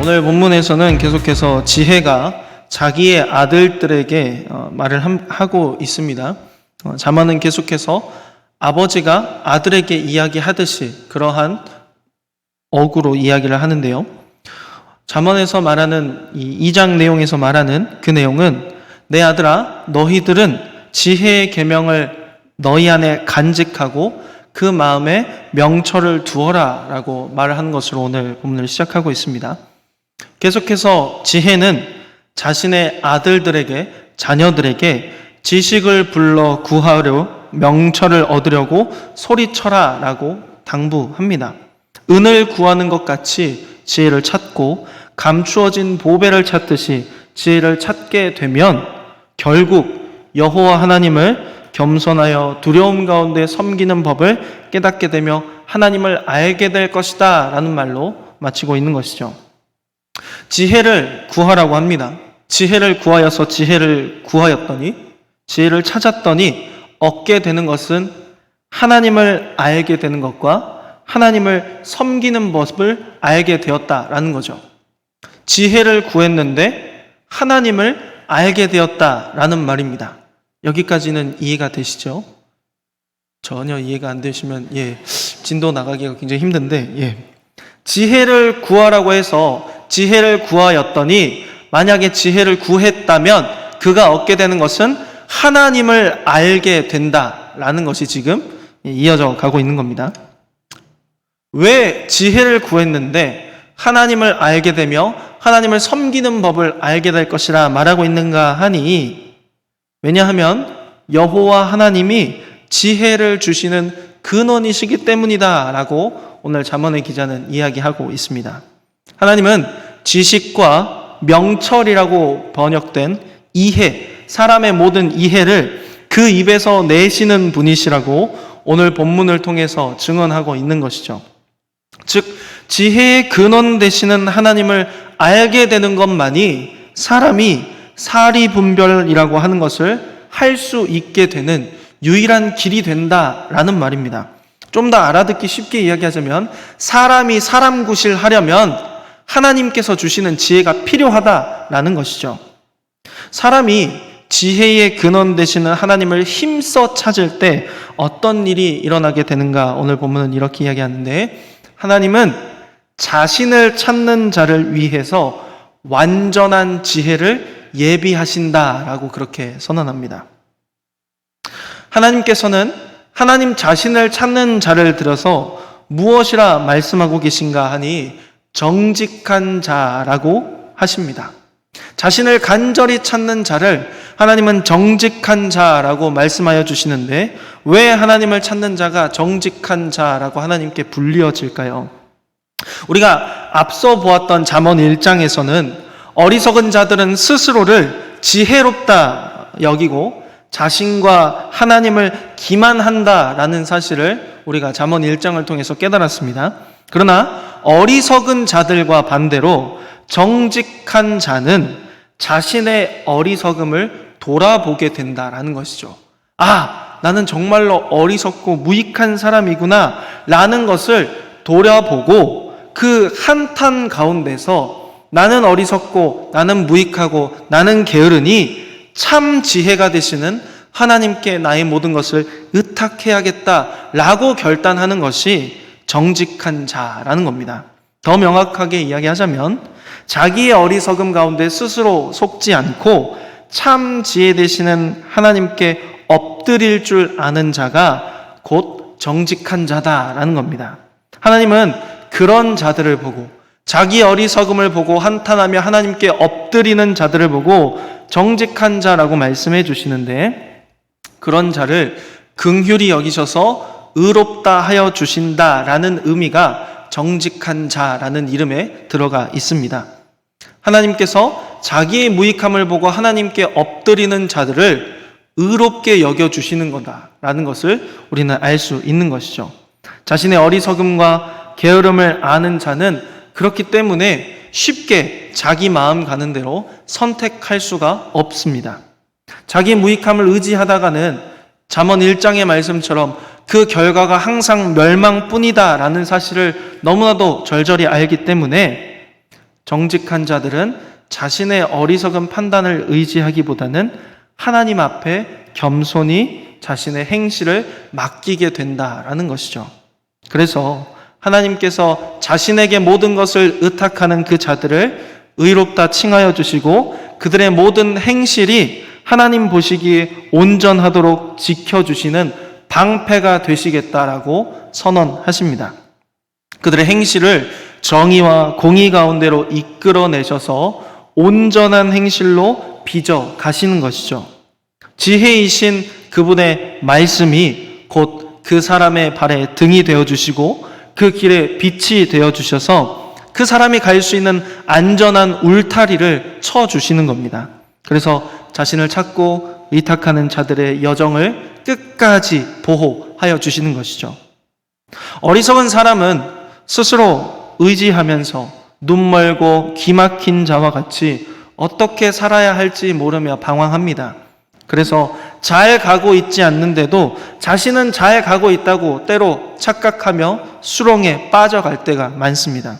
오늘 본문에서는 계속해서 지혜가 자기의 아들들에게 말을 하고 있습니다. 잠언은 계속해서 아버지가 아들에게 이야기하듯이 그러한 어구로 이야기를 하는데요. 잠언에서 말하는 이 2장 내용에서 말하는 그 내용은 내 아들아 너희들은 지혜의 계명을 너희 안에 간직하고 그 마음에 명철을 두어라 라고 말을 하는 것으로 오늘 본문을 시작하고 있습니다. 계속해서 지혜는 자신의 아들들에게 자녀들에게 지식을 불러 구하려 명철을 얻으려고 소리쳐라 라고 당부합니다. 은을 구하는 것 같이 지혜를 찾고 감추어진 보배를 찾듯이 지혜를 찾게 되면 결국 여호와 하나님을 겸손하여 두려움 가운데 섬기는 법을 깨닫게 되며 하나님을 알게 될 것이다 라는 말로 마치고 있는 것이죠. 지혜를 구하라고 합니다. 지혜를 구하여서 지혜를 구하였더니 지혜를 찾았더니 얻게 되는 것은 하나님을 알게 되는 것과 하나님을 섬기는 법을 알게 되었다라는 거죠. 지혜를 구했는데 하나님을 알게 되었다라는 말입니다. 여기까지는 이해가 되시죠? 전혀 이해가 안 되시면 진도 나가기가 굉장히 힘든데 지혜를 구하라고 해서 지혜를 구하였더니 만약에 지혜를 구했다면 그가 얻게 되는 것은 하나님을 알게 된다라는 것이 지금 이어져 가고 있는 겁니다. 왜 지혜를 구했는데 하나님을 알게 되며 하나님을 섬기는 법을 알게 될 것이라 말하고 있는가 하니, 왜냐하면 여호와 하나님이 지혜를 주시는 근원이시기 때문이다 라고 오늘 잠언의 기자는 이야기하고 있습니다. 하나님은 지식과 명철이라고 번역된 이해, 사람의 모든 이해를 그 입에서 내시는 분이시라고 오늘 본문을 통해서 증언하고 있는 것이죠. 즉 지혜의 근원 되시는 하나님을 알게 되는 것만이 사람이 사리분별이라고 하는 것을 할 수 있게 되는 유일한 길이 된다라는 말입니다. 좀 더 알아듣기 쉽게 이야기하자면 사람이 사람 구실하려면 하나님께서 주시는 지혜가 필요하다라는 것이죠. 사람이 지혜의 근원 되시는 하나님을 힘써 찾을 때 어떤 일이 일어나게 되는가, 오늘 본문은 이렇게 이야기하는데, 하나님은 자신을 찾는 자를 위해서 완전한 지혜를 예비하신다라고 그렇게 선언합니다. 하나님께서는 하나님 자신을 찾는 자를 들어서 무엇이라 말씀하고 계신가 하니 정직한 자라고 하십니다. 자신을 간절히 찾는 자를 하나님은 정직한 자라고 말씀하여 주시는데, 왜 하나님을 찾는 자가 정직한 자라고 하나님께 불리어질까요? 우리가 앞서 보았던 잠언 1장에서는 어리석은 자들은 스스로를 지혜롭다 여기고 자신과 하나님을 기만한다라는 사실을 우리가 잠언 1장을 통해서 깨달았습니다. 그러나 어리석은 자들과 반대로 정직한 자는 자신의 어리석음을 돌아보게 된다라는 것이죠. 나는 정말로 어리석고 무익한 사람이구나 라는 것을 돌아보고 그 한탄 가운데서 나는 어리석고 나는 무익하고 나는 게으르니 참 지혜가 되시는 하나님께 나의 모든 것을 의탁해야겠다라고 결단하는 것이 정직한 자라는 겁니다. 더 명확하게 이야기하자면 자기의 어리석음 가운데 스스로 속지 않고 참 지혜 되시는 하나님께 엎드릴 줄 아는 자가 곧 정직한 자다라는 겁니다. 하나님은 그런 자들을 보고 자기 어리석음을 보고 한탄하며 하나님께 엎드리는 자들을 보고 정직한 자라고 말씀해 주시는데, 그런 자를 긍휼히 여기셔서 의롭다 하여 주신다라는 의미가 정직한 자라는 이름에 들어가 있습니다. 하나님께서 자기의 무익함을 보고 하나님께 엎드리는 자들을 의롭게 여겨주시는 거다라는 것을 우리는 알 수 있는 것이죠. 자신의 어리석음과 게으름을 아는 자는 그렇기 때문에 쉽게 자기 마음 가는 대로 선택할 수가 없습니다. 자기 무익함을 의지하다가는 잠언 1장의 말씀처럼 그 결과가 항상 멸망뿐이다라는 사실을 너무나도 절절히 알기 때문에 정직한 자들은 자신의 어리석은 판단을 의지하기보다는 하나님 앞에 겸손히 자신의 행실을 맡기게 된다라는 것이죠. 그래서 하나님께서 자신에게 모든 것을 의탁하는 그 자들을 의롭다 칭하여 주시고 그들의 모든 행실이 하나님 보시기에 온전하도록 지켜주시는 방패가 되시겠다라고 선언하십니다. 그들의 행실을 정의와 공의 가운데로 이끌어내셔서 온전한 행실로 빚어 가시는 것이죠. 지혜이신 그분의 말씀이 곧 그 사람의 발에 등이 되어주시고 그 길에 빛이 되어주셔서 그 사람이 갈 수 있는 안전한 울타리를 쳐주시는 겁니다. 그래서 자신을 찾고 의탁하는 자들의 여정을 끝까지 보호하여 주시는 것이죠. 어리석은 사람은 스스로 의지하면서 눈 멀고 귀 막힌 자와 같이 어떻게 살아야 할지 모르며 방황합니다. 그래서 잘 가고 있지 않는데도 자신은 잘 가고 있다고 때로 착각하며 수렁에 빠져갈 때가 많습니다.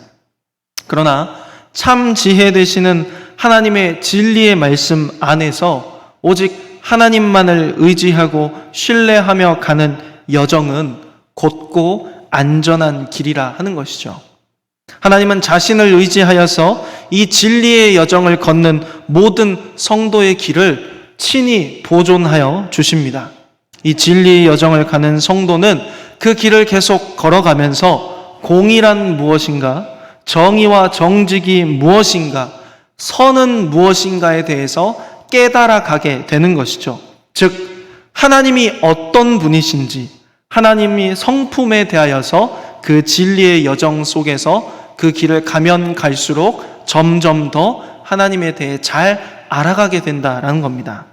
그러나 참 지혜 되시는 하나님의 진리의 말씀 안에서 오직 하나님만을 의지하고 신뢰하며 가는 여정은 곧고 안전한 길이라 하는 것이죠. 하나님은 자신을 의지하여서 이 진리의 여정을 걷는 모든 성도의 길을 친히 보존하여 주십니다. 이 진리의 여정을 가는 성도는 그 길을 계속 걸어가면서 공의란 무엇인가, 정의와 정직이 무엇인가, 선은 무엇인가에 대해서 깨달아 가게 되는 것이죠. 즉 하나님이 어떤 분이신지, 하나님이 성품에 대하여서 그 진리의 여정 속에서 그 길을 가면 갈수록 점점 더 하나님에 대해 잘 알아가게 된다라는 겁니다.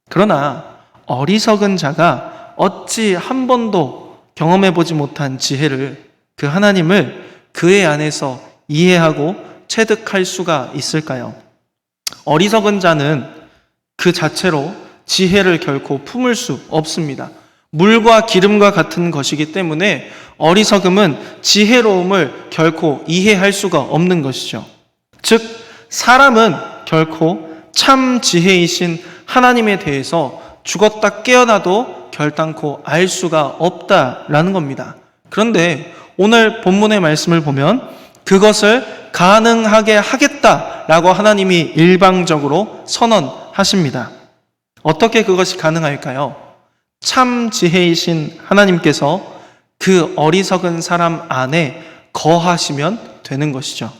그러나 어리석은 자가 어찌 한 번도 경험해보지 못한 지혜를, 그 하나님을 그의 안에서 이해하고 체득할 수가 있을까요? 어리석은 자는 그 자체로 지혜를 결코 품을 수 없습니다. 물과 기름과 같은 것이기 때문에 어리석음은 지혜로움을 결코 이해할 수가 없는 것이죠. 즉 사람은 결코 참 지혜이신 하나님에 대해서 죽었다 깨어나도 결단코 알 수가 없다라는 겁니다. 그런데 오늘 본문의 말씀을 보면 그것을 가능하게 하겠다라고 하나님이 일방적으로 선언하십니다. 어떻게 그것이 가능할까요? 참 지혜이신 하나님께서 그 어리석은 사람 안에 거하시면 되는 것이죠.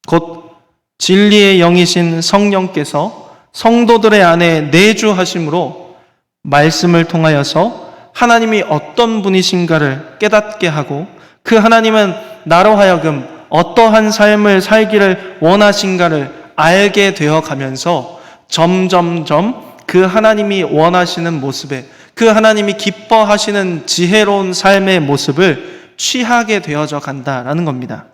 곧 진리의 영이신 성령께서 성도들의 안에 내주하심으로 말씀을 통하여서 하나님이 어떤 분이신가를 깨닫게 하고 그 하나님은 나로 하여금 어떠한 삶을 살기를 원하신가를 알게 되어 가면서 점점점 그 하나님이 원하시는 모습에, 그 하나님이 기뻐하시는 지혜로운 삶의 모습을 취하게 되어져 간다라는 겁니다.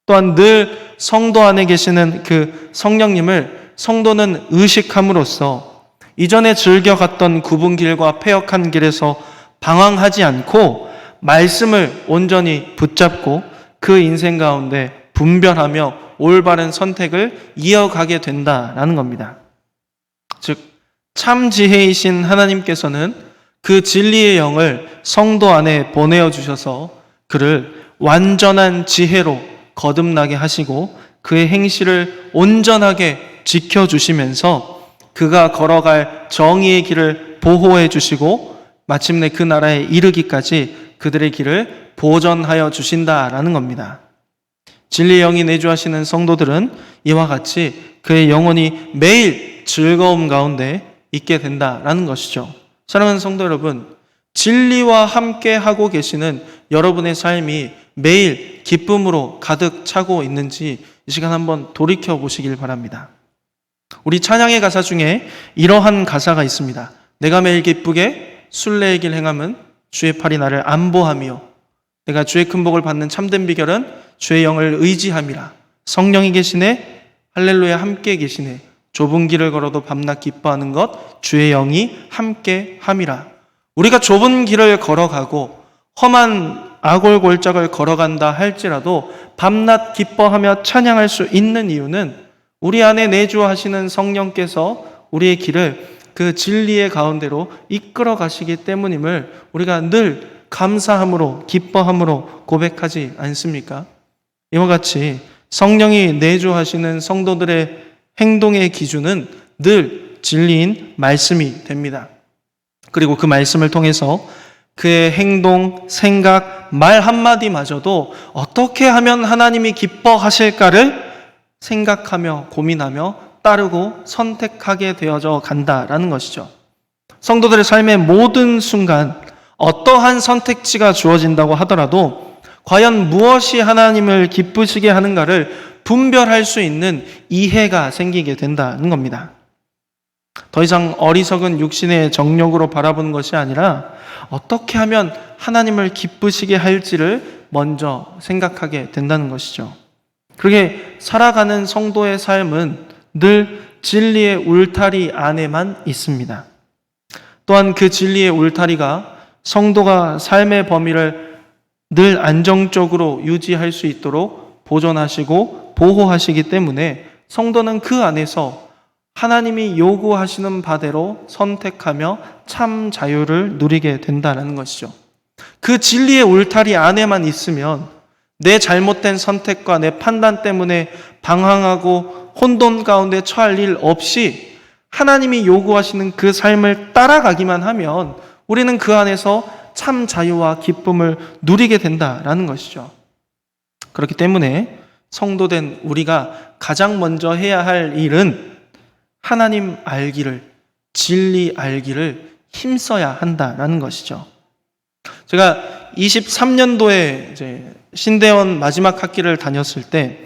또한 늘 성도 안에 계시는 그 성령님을 성도는 의식함으로써 이전에 즐겨갔던 굽은 길과 패역한 길에서 방황하지 않고 말씀을 온전히 붙잡고 그 인생 가운데 분별하며 올바른 선택을 이어가게 된다라는 겁니다. 즉, 참 지혜이신 하나님께서는 그 진리의 영을 성도 안에 보내어 주셔서 그를 완전한 지혜로 거듭나게 하시고 그의 행실을 온전하게 지켜주시면서 그가 걸어갈 정의의 길을 보호해 주시고 마침내 그 나라에 이르기까지 그들의 길을 보전하여 주신다라는 겁니다. 진리의 영이 내주하시는 성도들은 이와 같이 그의 영혼이 매일 즐거움 가운데 있게 된다라는 것이죠. 사랑하는 성도 여러분, 진리와 함께 하고 계시는 여러분의 삶이 매일 기쁨으로 가득 차고 있는지 이 시간 한번 돌이켜 보시길 바랍니다. 우리 찬양의 가사 중에 이러한 가사가 있습니다. 내가 매일 기쁘게 순례의 길 행함은 주의 팔이 나를 안보하며 내가 주의 큰 복을 받는 참된 비결은 주의 영을 의지함이라. 성령이 계시네, 할렐루야 함께 계시네. 좁은 길을 걸어도 밤낮 기뻐하는 것 주의 영이 함께 함이라. 우리가 좁은 길을 걸어가고 험한 아골골짝을 걸어간다 할지라도 밤낮 기뻐하며 찬양할 수 있는 이유는 우리 안에 내주하시는 성령께서 우리의 길을 그 진리의 가운데로 이끌어 가시기 때문임을 우리가 늘 감사함으로 기뻐함으로 고백하지 않습니까? 이와 같이 성령이 내주하시는 성도들의 행동의 기준은 늘 진리인 말씀이 됩니다. 그리고 그 말씀을 통해서 그의 행동, 생각, 말 한마디마저도 어떻게 하면 하나님이 기뻐하실까를 생각하며 고민하며 따르고 선택하게 되어져 간다라는 것이죠. 성도들의 삶의 모든 순간 어떠한 선택지가 주어진다고 하더라도 과연 무엇이 하나님을 기쁘시게 하는가를 분별할 수 있는 이해가 생기게 된다는 겁니다. 더 이상 어리석은 육신의 정욕으로 바라보는 것이 아니라 어떻게 하면 하나님을 기쁘시게 할지를 먼저 생각하게 된다는 것이죠. 그렇게 살아가는 성도의 삶은 늘 진리의 울타리 안에만 있습니다. 또한 그 진리의 울타리가 성도가 삶의 범위를 늘 안정적으로 유지할 수 있도록 보존하시고 보호하시기 때문에 성도는 그 안에서 하나님이 요구하시는 바대로 선택하며 참 자유를 누리게 된다는 것이죠. 그 진리의 울타리 안에만 있으면 내 잘못된 선택과 내 판단 때문에 방황하고 혼돈 가운데 처할 일 없이 하나님이 요구하시는 그 삶을 따라가기만 하면 우리는 그 안에서 참 자유와 기쁨을 누리게 된다라는 것이죠. 그렇기 때문에 성도된 우리가 가장 먼저 해야 할 일은 하나님 알기를, 진리 알기를 힘써야 한다라는 것이죠. 제가 23년도에 이제 신대원 마지막 학기를 다녔을 때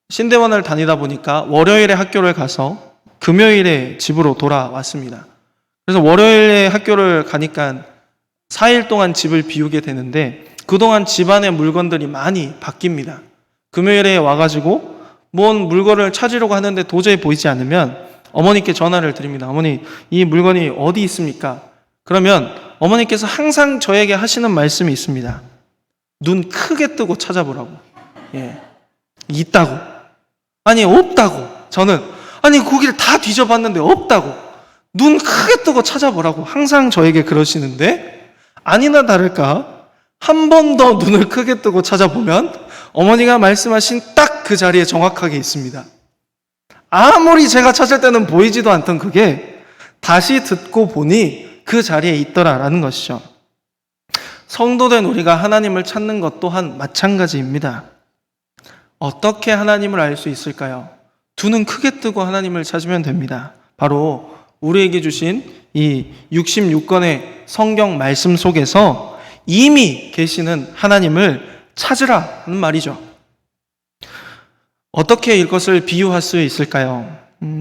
신대원을 다니다 보니까 월요일에 학교를 가서 금요일에 집으로 돌아왔습니다. 그래서 월요일에 학교를 가니까 4일 동안 집을 비우게 되는데 그동안 집안의 물건들이 많이 바뀝니다. 금요일에 와가지고 뭔 물건을 찾으려고 하는데 도저히 보이지 않으면 어머니께 전화를 드립니다. 어머니, 이 물건이 어디 있습니까? 그러면 어머니께서 항상 저에게 하시는 말씀이 있습니다. 눈 크게 뜨고 찾아보라고. 있다고. 아니, 없다고. 저는, 아니, 거기를 다 뒤져봤는데 없다고. 눈 크게 뜨고 찾아보라고 항상 저에게 그러시는데, 아니나 다를까, 한 번 더 눈을 크게 뜨고 찾아보면 어머니가 말씀하신 딱 그 자리에 정확하게 있습니다. 아무리 제가 찾을 때는 보이지도 않던 그게 다시 듣고 보니 그 자리에 있더라라는 것이죠. 성도된 우리가 하나님을 찾는 것 또한 마찬가지입니다. 어떻게 하나님을 알 수 있을까요? 두 눈 크게 뜨고 하나님을 찾으면 됩니다. 바로 우리에게 주신 이 66권의 성경 말씀 속에서 이미 계시는 하나님을 찾으라는 말이죠. 어떻게 이것을 비유할 수 있을까요?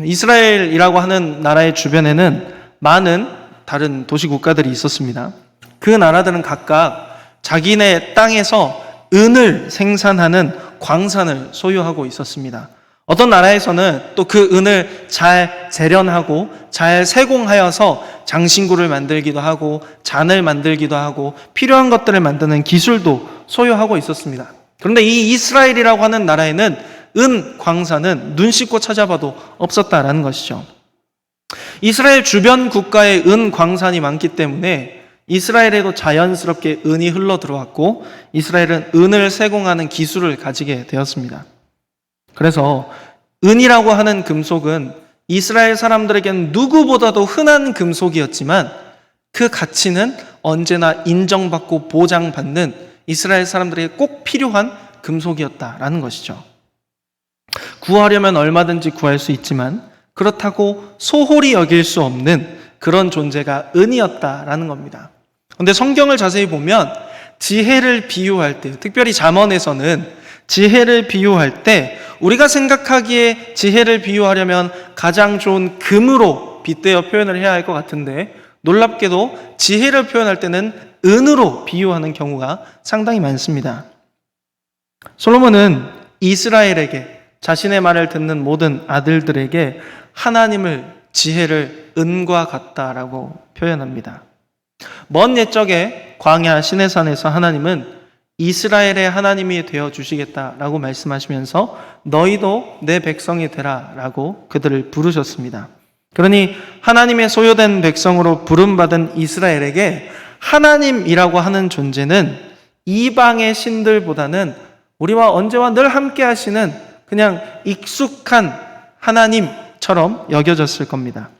이스라엘이라고 하는 나라의 주변에는 많은 다른 도시 국가들이 있었습니다. 그 나라들은 각각 자기네 땅에서 은을 생산하는 광산을 소유하고 있었습니다. 어떤 나라에서는 또 그 은을 잘 재련하고 잘 세공하여서 장신구를 만들기도 하고 잔을 만들기도 하고 필요한 것들을 만드는 기술도 소유하고 있었습니다. 그런데 이 이스라엘이라고 하는 나라에는 은 광산은 눈 씻고 찾아봐도 없었다라는 것이죠. 이스라엘 주변 국가에 은 광산이 많기 때문에 이스라엘에도 자연스럽게 은이 흘러 들어왔고 이스라엘은 은을 세공하는 기술을 가지게 되었습니다. 그래서 은이라고 하는 금속은 이스라엘 사람들에게는 누구보다도 흔한 금속이었지만 그 가치는 언제나 인정받고 보장받는 이스라엘 사람들에게 꼭 필요한 금속이었다라는 것이죠. 구하려면 얼마든지 구할 수 있지만 그렇다고 소홀히 여길 수 없는 그런 존재가 은이었다라는 겁니다. 그런데 성경을 자세히 보면 지혜를 비유할 때, 특별히 잠언에서는 지혜를 비유할 때 우리가 생각하기에 지혜를 비유하려면 가장 좋은 금으로 빗대어 표현을 해야 할 것 같은데 놀랍게도 지혜를 표현할 때는 은으로 비유하는 경우가 상당히 많습니다. 솔로몬은 이스라엘에게 자신의 말을 듣는 모든 아들들에게 하나님을 지혜를 은과 같다라고 표현합니다. 먼 옛적에 광야 시내산에서 하나님은 이스라엘의 하나님이 되어 주시겠다라고 말씀하시면서 너희도 내 백성이 되라라고 그들을 부르셨습니다. 그러니 하나님의 소유된 백성으로 부름받은 이스라엘에게 하나님이라고 하는 존재는 이방의 신들보다는 우리와 언제와 늘 함께 하시는 그냥 익숙한 하나님처럼 여겨졌을 겁니다.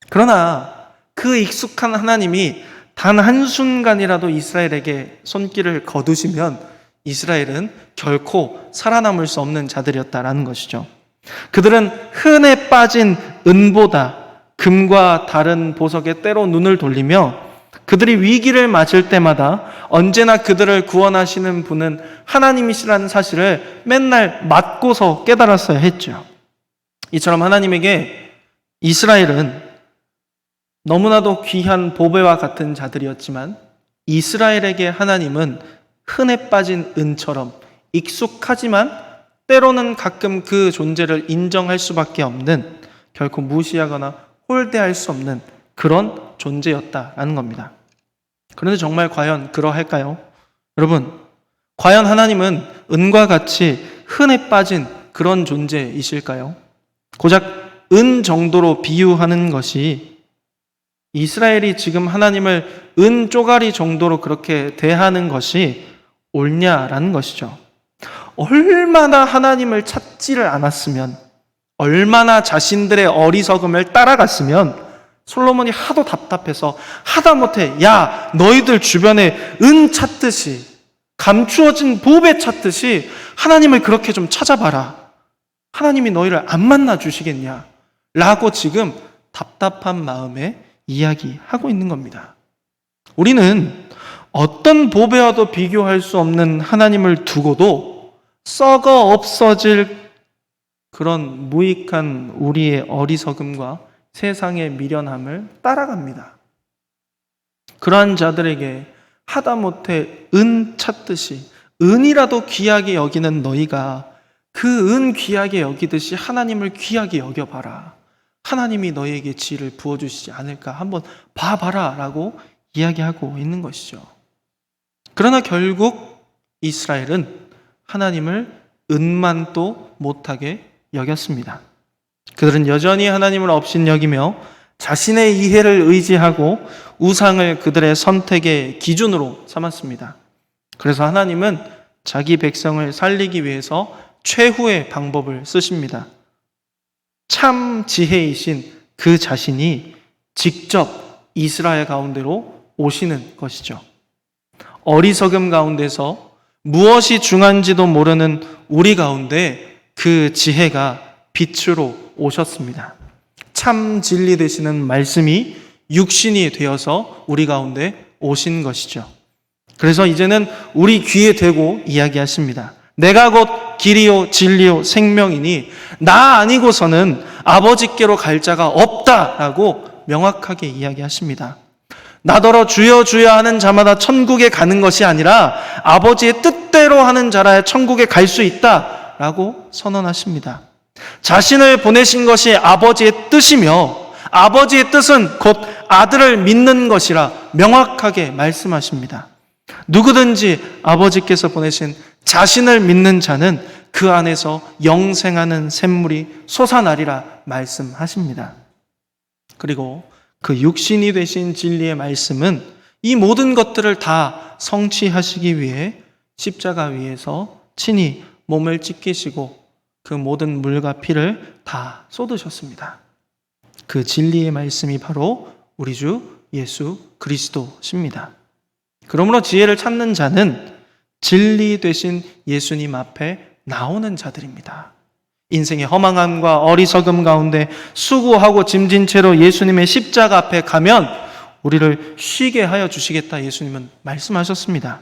그러나 그 익숙한 하나님이 단 한순간이라도 이스라엘에게 손길을 거두시면 이스라엘은 결코 살아남을 수 없는 자들이었다라는 것이죠. 그들은 흔해 빠진 은보다 금과 다른 보석에 때로 눈을 돌리며 그들이 위기를 맞을 때마다 언제나 그들을 구원하시는 분은 하나님이시라는 사실을 맨날 맞고서 깨달았어야 했죠. 이처럼 하나님에게 이스라엘은 너무나도 귀한 보배와 같은 자들이었지만 이스라엘에게 하나님은 흔해 빠진 은처럼 익숙하지만 때로는 가끔 그 존재를 인정할 수밖에 없는, 결코 무시하거나 홀대할 수 없는 그런 존재였다라는 겁니다. 그런데 정말 과연 그러할까요? 여러분, 과연 하나님은 은과 같이 흔해 빠진 그런 존재이실까요? 고작 은 정도로 비유하는 것이 이스라엘이 지금 하나님을 은 쪼가리 정도로 그렇게 대하는 것이 옳냐라는 것이죠. 얼마나 하나님을 찾지를 않았으면, 얼마나 자신들의 어리석음을 따라갔으면 솔로몬이 하도 답답해서 하다못해 야 너희들 주변에 은 찾듯이 감추어진 보배 찾듯이 하나님을 그렇게 좀 찾아봐라. 하나님이 너희를 안 만나 주시겠냐? 라고 지금 답답한 마음에 이야기하고 있는 겁니다. 우리는 어떤 보배와도 비교할 수 없는 하나님을 두고도 썩어 없어질 그런 무익한 우리의 어리석음과 세상의 미련함을 따라갑니다. 그러한 자들에게 하다못해 은 찾듯이 은이라도 귀하게 여기는 너희가 그 은 귀하게 여기듯이 하나님을 귀하게 여겨봐라. 하나님이 너희에게 지혜를 부어주시지 않을까 한번 봐봐라 라고 이야기하고 있는 것이죠. 그러나 결국 이스라엘은 하나님을 은만도 못하게 여겼습니다. 그들은 여전히 하나님을 업신여기며 자신의 이해를 의지하고 우상을 그들의 선택의 기준으로 삼았습니다. 그래서 하나님은 자기 백성을 살리기 위해서 최후의 방법을 쓰십니다. 참 지혜이신 그 자신이 직접 이스라엘 가운데로 오시는 것이죠. 어리석음 가운데서 무엇이 중요한지도 모르는 우리 가운데 그 지혜가 빛으로 오셨습니다. 참 진리 되시는 말씀이 육신이 되어서 우리 가운데 오신 것이죠. 그래서 이제는 우리 귀에 대고 이야기하십니다. 내가 곧 길이요 진리요 생명이니 나 아니고서는 아버지께로 갈 자가 없다라고 명확하게 이야기하십니다. 나더러 주여 주여 하는 자마다 천국에 가는 것이 아니라 아버지의 뜻대로 하는 자라야 천국에 갈 수 있다라고 선언하십니다. 자신을 보내신 것이 아버지의 뜻이며 아버지의 뜻은 곧 아들을 믿는 것이라 명확하게 말씀하십니다. 누구든지 아버지께서 보내신 자신을 믿는 자는 그 안에서 영생하는 샘물이 솟아나리라 말씀하십니다. 그리고 그 육신이 되신 진리의 말씀은 이 모든 것들을 다 성취하시기 위해 십자가 위에서 친히 몸을 찢기시고 그 모든 물과 피를 다 쏟으셨습니다. 그 진리의 말씀이 바로 우리 주 예수 그리스도십니다. 그러므로 지혜를 찾는 자는 진리 되신 예수님 앞에 나오는 자들입니다. 인생의 허망함과 어리석음 가운데 수고하고 짐진 채로 예수님의 십자가 앞에 가면 우리를 쉬게 하여 주시겠다 예수님은 말씀하셨습니다.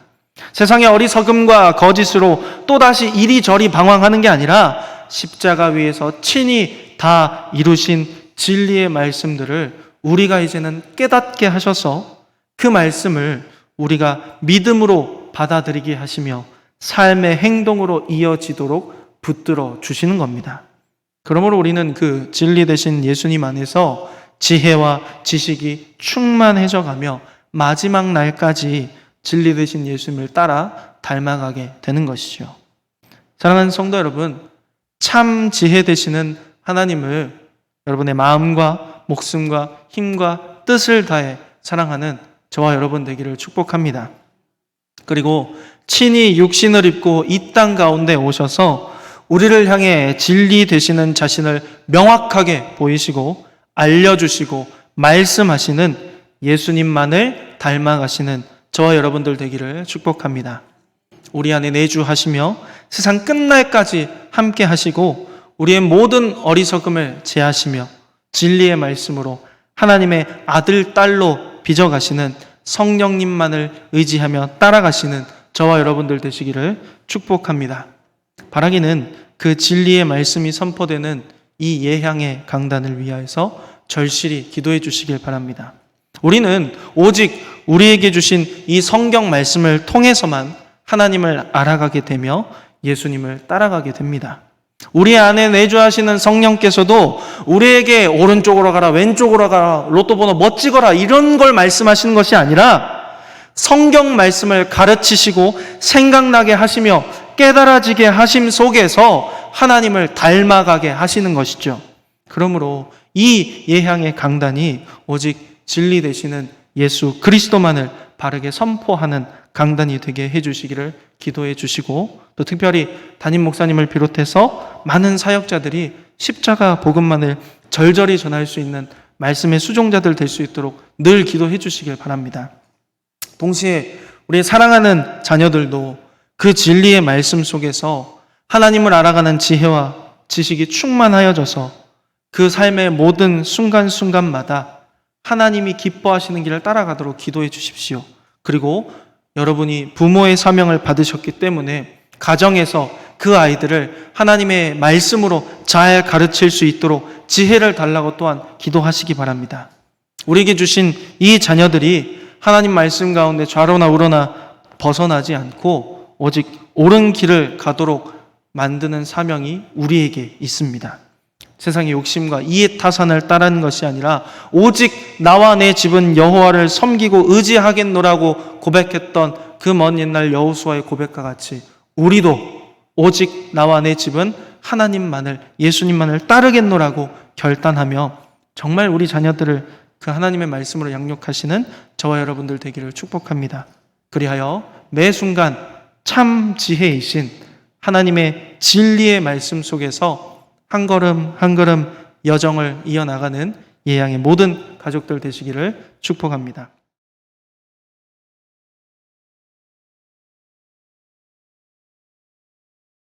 세상의 어리석음과 거짓으로 또다시 이리저리 방황하는 게 아니라 십자가 위에서 친히 다 이루신 진리의 말씀들을 우리가 이제는 깨닫게 하셔서 그 말씀을 우리가 믿음으로 받아들이게 하시며 삶의 행동으로 이어지도록 붙들어 주시는 겁니다. 그러므로 우리는 그 진리 되신 예수님 안에서 지혜와 지식이 충만해져 가며 마지막 날까지 진리 되신 예수님을 따라 닮아가게 되는 것이죠. 사랑하는 성도 여러분, 참 지혜 되시는 하나님을 여러분의 마음과 목숨과 힘과 뜻을 다해 사랑하는 저와 여러분 되기를 축복합니다. 그리고 친히 육신을 입고 이 땅 가운데 오셔서 우리를 향해 진리 되시는 자신을 명확하게 보이시고 알려주시고 말씀하시는 예수님만을 닮아가시는 저와 여러분들 되기를 축복합니다. 우리 안에 내주하시며 세상 끝날까지 함께 하시고 우리의 모든 어리석음을 제하시며 진리의 말씀으로 하나님의 아들, 딸로 빚어가시는 성령님만을 의지하며 따라가시는 저와 여러분들 되시기를 축복합니다. 바라기는 그 진리의 말씀이 선포되는 이 예향의 강단을 위하여서 절실히 기도해 주시길 바랍니다. 우리는 오직 우리에게 주신 이 성경 말씀을 통해서만 하나님을 알아가게 되며 예수님을 따라가게 됩니다. 우리 안에 내주하시는 성령께서도 우리에게 오른쪽으로 가라, 왼쪽으로 가라, 로또 번호 뭐 찍어라 이런 걸 말씀하시는 것이 아니라 성경 말씀을 가르치시고 생각나게 하시며 깨달아지게 하심 속에서 하나님을 닮아가게 하시는 것이죠. 그러므로 이 예향의 강단이 오직 진리 되시는 예수 그리스도만을 바르게 선포하는 강단이 되게 해주시기를 기도해 주시고, 또 특별히 담임 목사님을 비롯해서 많은 사역자들이 십자가 복음만을 절절히 전할 수 있는 말씀의 수종자들 될 수 있도록 늘 기도해 주시길 바랍니다. 동시에 우리 사랑하는 자녀들도 그 진리의 말씀 속에서 하나님을 알아가는 지혜와 지식이 충만하여져서 그 삶의 모든 순간순간마다 하나님이 기뻐하시는 길을 따라가도록 기도해 주십시오. 그리고 여러분이 부모의 사명을 받으셨기 때문에 가정에서 그 아이들을 하나님의 말씀으로 잘 가르칠 수 있도록 지혜를 달라고 또한 기도하시기 바랍니다. 우리에게 주신 이 자녀들이 하나님 말씀 가운데 좌로나 우로나 벗어나지 않고 오직 옳은 길을 가도록 만드는 사명이 우리에게 있습니다. 세상의 욕심과 이해타산을 따르는 것이 아니라 오직 나와 내 집은 여호와를 섬기고 의지하겠노라고 고백했던 그 먼 옛날 여호수아의 고백과 같이 우리도 오직 나와 내 집은 하나님만을, 예수님만을 따르겠노라고 결단하며 정말 우리 자녀들을 그 하나님의 말씀으로 양육하시는 저와 여러분들 되기를 축복합니다. 그리하여 매 순간 참 지혜이신 하나님의 진리의 말씀 속에서 한 걸음 한 걸음 여정을 이어나가는 예양의 모든 가족들 되시기를 축복합니다.